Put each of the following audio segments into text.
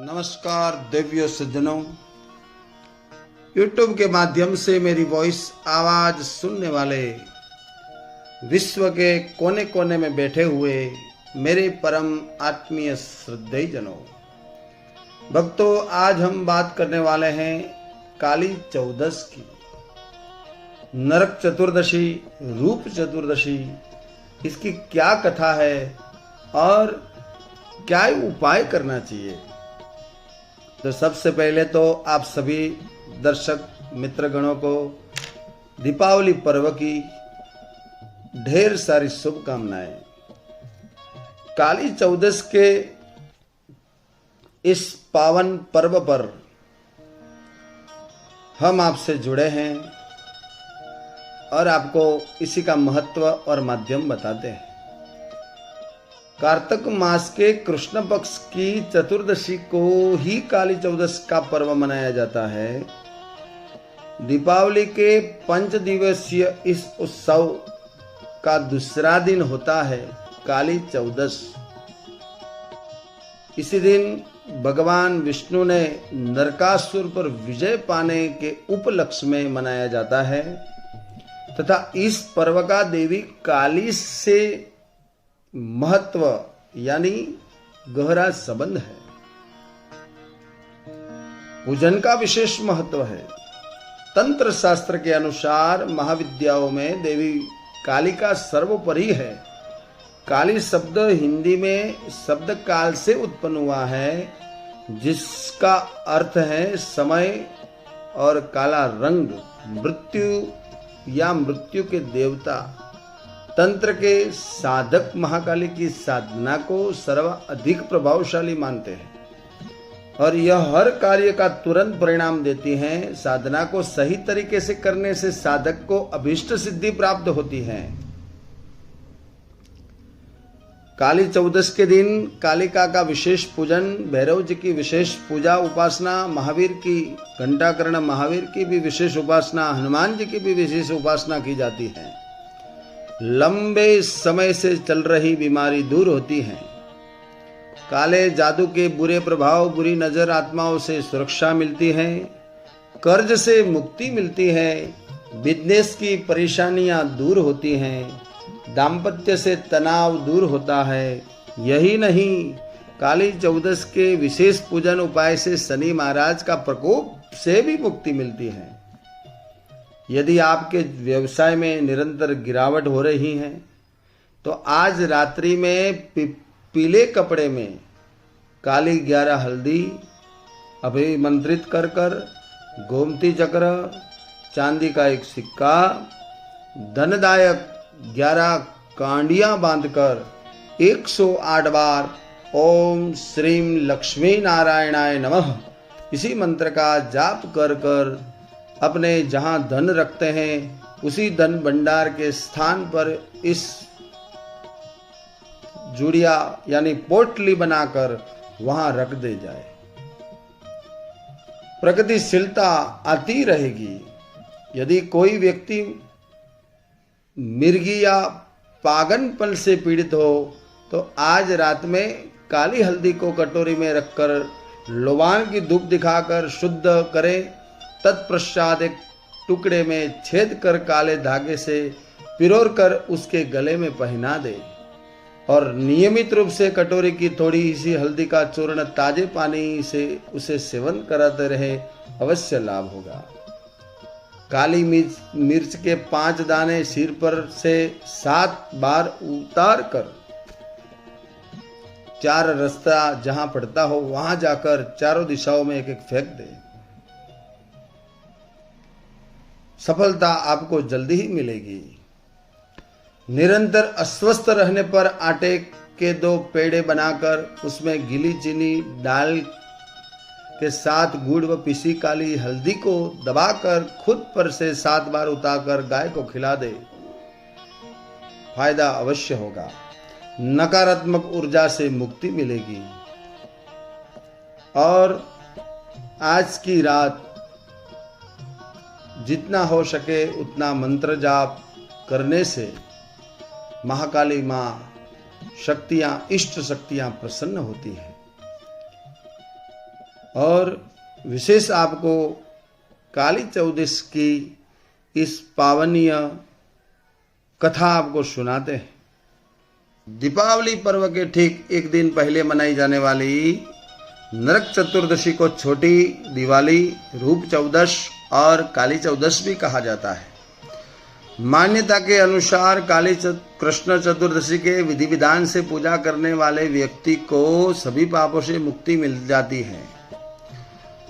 नमस्कार दिव्य सज्जनों, YouTube के माध्यम से मेरी वॉइस आवाज सुनने वाले विश्व के कोने कोने में बैठे हुए मेरे परम आत्मीय श्रद्धेय जनों, भक्तों, आज हम बात करने वाले हैं काली चौदस की। नरक चतुर्दशी, रूप चतुर्दशी, इसकी क्या कथा है और क्या उपाय करना चाहिए। तो सबसे पहले तो आप सभी दर्शक मित्रगणों को दीपावली पर्व की ढेर सारी शुभकामनाएं। काली चौदस के इस पावन पर्व पर हम आपसे जुड़े हैं और आपको इसी का महत्व और माध्यम बताते हैं। कार्तिक मास के कृष्ण पक्ष की चतुर्दशी को ही काली चौदस का पर्व मनाया जाता है। दीपावली के 5 दिवसीय इस उत्सव का दूसरा दिन होता है काली चौदस। इसी दिन भगवान विष्णु ने नरकासुर पर विजय पाने के उपलक्ष्य में मनाया जाता है तथा इस पर्व का देवी काली से महत्व यानी गहरा संबंध है। पूजन का विशेष महत्व है। तंत्र शास्त्र के अनुसार महाविद्याओं में देवी काली का सर्वोपरि है। काली शब्द हिंदी में शब्द काल से उत्पन्न हुआ है, जिसका अर्थ है समय और काला रंग, मृत्यु या मृत्यु के देवता। तंत्र के साधक महाकाली की साधना को सर्वाधिक प्रभावशाली मानते हैं और यह हर कार्य का तुरंत परिणाम देती हैं। साधना को सही तरीके से करने से साधक को अभीष्ट सिद्धि प्राप्त होती है। काली चौदस के दिन कालिका का विशेष पूजन, भैरव जी की विशेष पूजा उपासना, महावीर की घंटाकर्ण महावीर की भी विशेष उपासना, हनुमान जी की भी विशेष उपासना की जाती है। लंबे समय से चल रही बीमारी दूर होती है। काले जादू के बुरे प्रभाव, बुरी नजर आत्माओं से सुरक्षा मिलती है। कर्ज से मुक्ति मिलती है। बिजनेस की परेशानियां दूर होती हैं। दाम्पत्य से तनाव दूर होता है। यही नहीं, काली चौदस के विशेष पूजन उपाय से शनि महाराज का प्रकोप से भी मुक्ति मिलती है। यदि आपके व्यवसाय में निरंतर गिरावट हो रही है तो आज रात्रि में पीले कपड़े में काली 11 हल्दी अभिमंत्रित कर कर गोमती चक्र, चांदी का एक सिक्का, धनदायक 11 कांडियां बांधकर 108 बार ओम श्रीम लक्ष्मी नारायणाय नमः इसी मंत्र का जाप कर कर अपने जहां धन रखते हैं उसी धन भंडार के स्थान पर इस जुड़िया यानी पोटली बनाकर वहां रख दे जाए। प्रगतिशीलता आती रहेगी। यदि कोई व्यक्ति मिर्गी या पागनपन से पीड़ित हो तो आज रात में काली हल्दी को कटोरी में रखकर लोबान की धूप दिखाकर शुद्ध करें। तत्पश्चात एक टुकड़े में छेद कर काले धागे से पिरोर कर उसके गले में पहना दे और नियमित रूप से कटोरी की थोड़ी सी हल्दी का चूर्ण ताजे पानी से उसे सेवन कराते रहे, अवश्य लाभ होगा। काली मिर्च के 5 दाने सिर पर से 7 बार उतार कर 4 रास्ता जहां पड़ता हो वहां जाकर चारों दिशाओं में एक एक फेंक दे। सफलता आपको जल्दी ही मिलेगी। निरंतर अस्वस्थ रहने पर आटे के 2 पेड़े बनाकर उसमें गीली चीनी डाल के साथ गुड़ व पिसी काली हल्दी को दबाकर खुद पर से 7 बार उतारकर गाय को खिला दे, फायदा अवश्य होगा। नकारात्मक ऊर्जा से मुक्ति मिलेगी। और आज की रात जितना हो सके उतना मंत्र जाप करने से महाकाली माँ शक्तियां, इष्ट शक्तियां प्रसन्न होती हैं। और विशेष आपको काली चौदस की इस पावनीय कथा आपको सुनाते हैं। दीपावली पर्व के ठीक एक दिन पहले मनाई जाने वाली नरक चतुर्दशी को छोटी दिवाली, रूप चौदस और काली चौदस भी कहा जाता है। मान्यता के अनुसार कृष्ण चतुर्दशी के विधि विधान से पूजा करने वाले व्यक्ति को सभी पापों से मुक्ति मिल जाती है।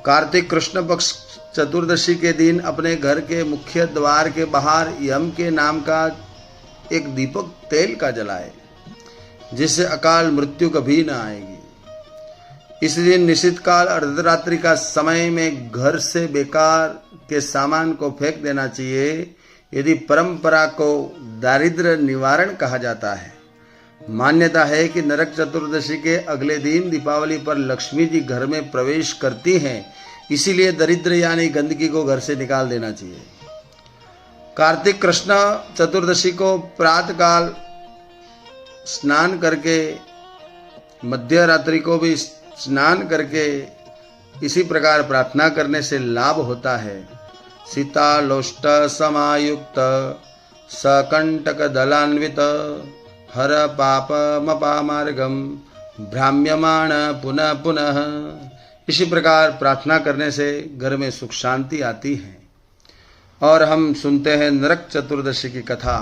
कार्तिक कृष्ण पक्ष चतुर्दशी के दिन अपने घर के मुख्य द्वार के बाहर यम के नाम का एक दीपक तेल का जलाए, जिससे अकाल मृत्यु कभी न आएगी। इस दिन निश्चित काल अर्धरात्रि का समय में घर से बेकार के सामान को फेंक देना चाहिए। यदि परंपरा को दारिद्र्य निवारण कहा जाता है। मान्यता है कि नरक चतुर्दशी के अगले दिन दीपावली पर लक्ष्मी जी घर में प्रवेश करती हैं, इसीलिए दरिद्र यानी गंदगी को घर से निकाल देना चाहिए। कार्तिक कृष्ण चतुर्दशी को प्रातःकाल स्नान करके, मध्य रात्रि को भी स्नान करके इसी प्रकार प्रार्थना करने से लाभ होता है। सीतालोष्ट समायुक्त सकंटक दलान्वित हर पाप मपामार्गम भ्राम्यमाण पुनः पुनः। इसी प्रकार प्रार्थना करने से घर में सुख शांति आती है। और हम सुनते हैं नरक चतुर्दशी की कथा।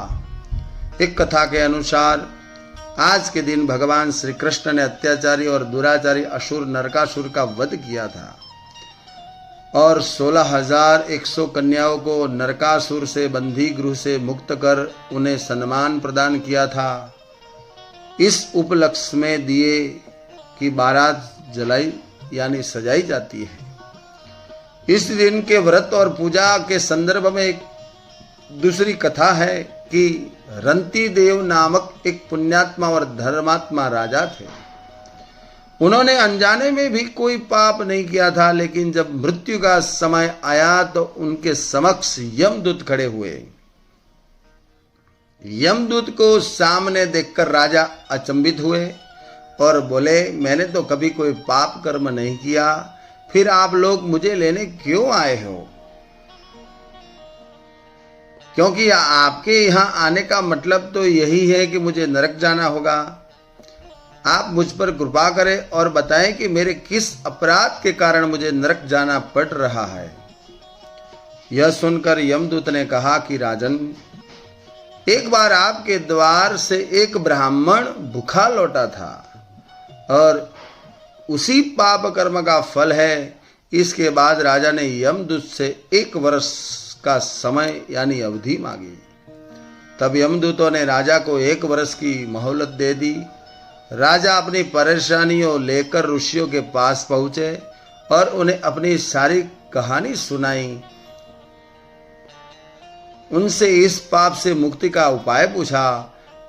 एक कथा के अनुसार आज के दिन भगवान श्री कृष्ण ने अत्याचारी और दुराचारी असुर नरकासुर का वध किया था और 16,100 कन्याओं को नरकासुर से बंदी गृह से मुक्त कर उन्हें सम्मान प्रदान किया था। इस उपलक्ष्य में दिए की बारात जलाई यानी सजाई जाती है। इस दिन के व्रत और पूजा के संदर्भ में एक दूसरी कथा है कि रंती देव नामक एक पुण्यात्मा और धर्मात्मा राजा थे। उन्होंने अनजाने में भी कोई पाप नहीं किया था, लेकिन जब मृत्यु का समय आया तो उनके समक्ष यमदूत खड़े हुए। यमदूत को सामने देखकर राजा अचंभित हुए और बोले, मैंने तो कभी कोई पाप कर्म नहीं किया, फिर आप लोग मुझे लेने क्यों आए हो? क्योंकि आपके यहाँ आने का मतलब तो यही है कि मुझे नरक जाना होगा। आप मुझ पर कृपा करें और बताएं कि मेरे किस अपराध के कारण मुझे नरक जाना पड़ रहा है। यह सुनकर यमदूत ने कहा कि राजन, एक बार आपके द्वार से एक ब्राह्मण भूखा लौटा था और उसी पाप कर्म का फल है। इसके बाद राजा ने यमदूत से 1 वर्ष का समय यानी अवधि मांगी। तब यमदूतों ने राजा को 1 वर्ष की मोहलत दे दी। राजा अपनी परेशानियों लेकर ऋषियों के पास पहुंचे और उन्हें अपनी सारी कहानी सुनाई। उनसे इस पाप से मुक्ति का उपाय पूछा।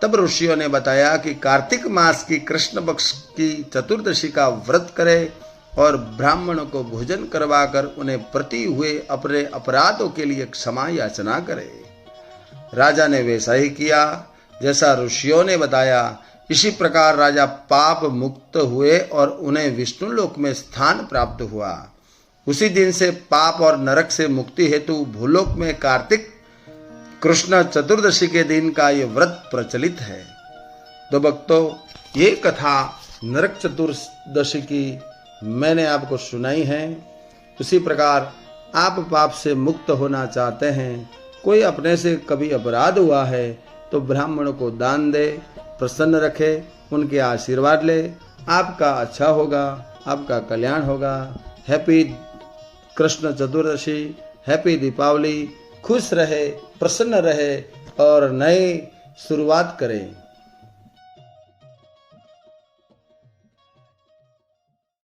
तब ऋषियों ने बताया कि कार्तिक मास की कृष्ण पक्ष की चतुर्दशी का व्रत करे और ब्राह्मणों को भोजन करवाकर उन्हें प्रति हुए अपने अपराधों के लिए क्षमा याचना करे। राजा ने वैसा ही किया जैसा ऋषियों ने बताया। इसी प्रकार राजा पाप मुक्त हुए और उन्हें विष्णु लोक में स्थान प्राप्त हुआ। उसी दिन से पाप और नरक से मुक्ति हेतु भूलोक में कार्तिक कृष्ण चतुर्दशी के दिन का ये व्रत प्रचलित है। तो भक्तों, ये कथा नरक चतुर्दशी की मैंने आपको सुनाई है। उसी प्रकार आप पाप से मुक्त होना चाहते हैं, कोई अपने से कभी अपराध हुआ है तो ब्राह्मणों को दान दे, प्रसन्न रखे, उनके आशीर्वाद ले, आपका अच्छा होगा, आपका कल्याण होगा। हैप्पी कृष्ण चतुर्दशी, हैप्पी दीपावली। खुश रहे, प्रसन्न रहे और नई शुरुआत करें।